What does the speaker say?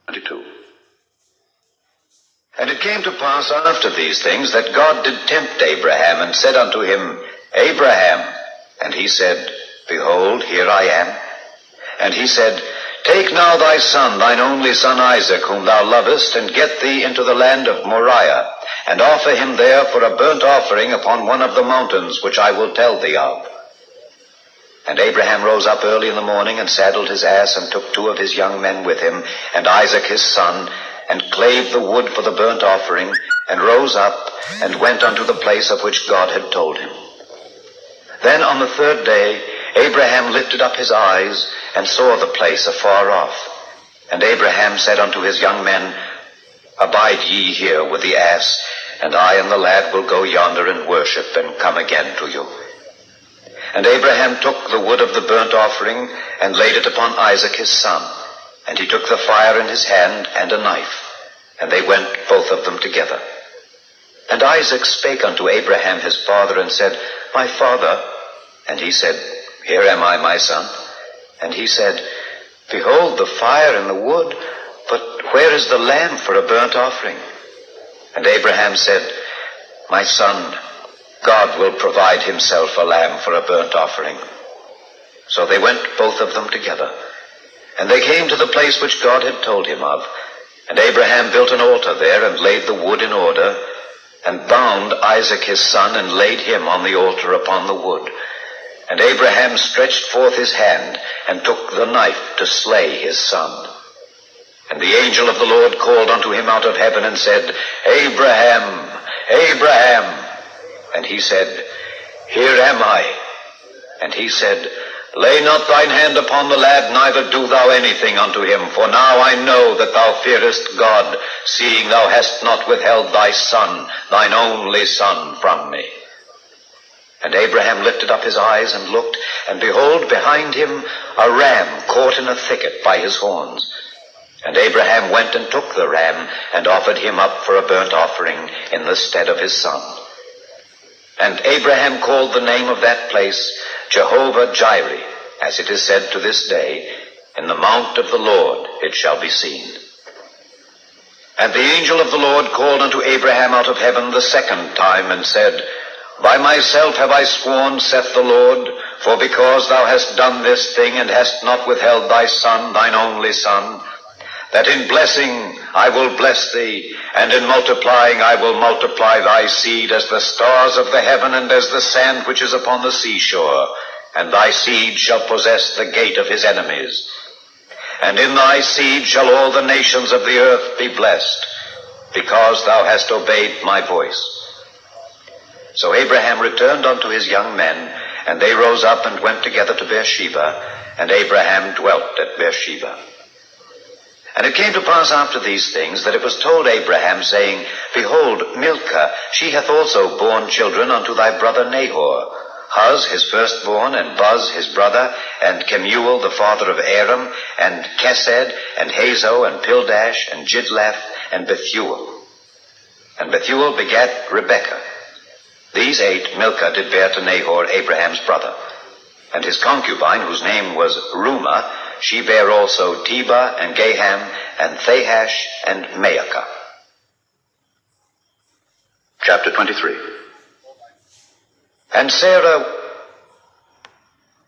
22. And it came to pass after these things that God did tempt Abraham, and said unto him, Abraham. And he said, Behold, here I am. And he said, Take now thy son, thine only son Isaac, whom thou lovest, and get thee into the land of Moriah, and offer him there for a burnt offering upon one of the mountains which I will tell thee of. And Abraham rose up early in the morning, and saddled his ass, and took 2 of his young men with him, and Isaac his son, and clave the wood for the burnt offering, and rose up, and went unto the place of which God had told him. Then on the 3rd day Abraham lifted up his eyes, and saw the place afar off. And Abraham said unto his young men, Abide ye here with the ass, and I and the lad will go yonder and worship, and come again to you. And Abraham took the wood of the burnt offering, and laid it upon Isaac his son. And he took the fire in his hand, and a knife, and they went both of them together. And Isaac spake unto Abraham his father, and said, My father. And he said, Here am I, my son. And he said, Behold the fire and the wood, but where is the lamb for a burnt offering? And Abraham said, My son, God will provide himself a lamb for a burnt offering. So they went both of them together. And they came to the place which God had told him of. And Abraham built an altar there, and laid the wood in order, and bound Isaac his son, and laid him on the altar upon the wood. And Abraham stretched forth his hand, and took the knife to slay his son. And the angel of the Lord called unto him out of heaven, and said, Abraham, Abraham. And he said, Here am I. And he said, Lay not thine hand upon the lad, neither do thou anything unto him. For now I know that thou fearest God, seeing thou hast not withheld thy son, thine only son, from me. And Abraham lifted up his eyes and looked, and behold, behind him a ram caught in a thicket by his horns. And Abraham went and took the ram, and offered him up for a burnt offering in the stead of his son. And Abraham called the name of that place Jehovah-Jireh, as it is said to this day, In the mount of the Lord it shall be seen. And the angel of the Lord called unto Abraham out of heaven the 2nd time, and said, By myself have I sworn, saith the Lord, for because thou hast done this thing, and hast not withheld thy son, thine only son, that in blessing I will bless thee, and in multiplying I will multiply thy seed as the stars of the heaven, and as the sand which is upon the seashore. And thy seed shall possess the gate of his enemies. And in thy seed shall all the nations of the earth be blessed, because thou hast obeyed my voice. So Abraham returned unto his young men, and they rose up and went together to Beersheba, and Abraham dwelt at Beersheba. And it came to pass after these things, that it was told Abraham, saying, Behold, Milcah, she hath also borne children unto thy brother Nahor, Huz his firstborn, and Buz his brother, and Kemuel the father of Aram, and Kesed, and Hazo, and Pildash, and Jidlaph, and Bethuel. And Bethuel begat Rebekah. These 8 Milcah did bear to Nahor, Abraham's brother. And his concubine, whose name was Reumah, she bare also Tebah, and Gaham, and Thahash, and Maacah. Chapter 23. And Sarah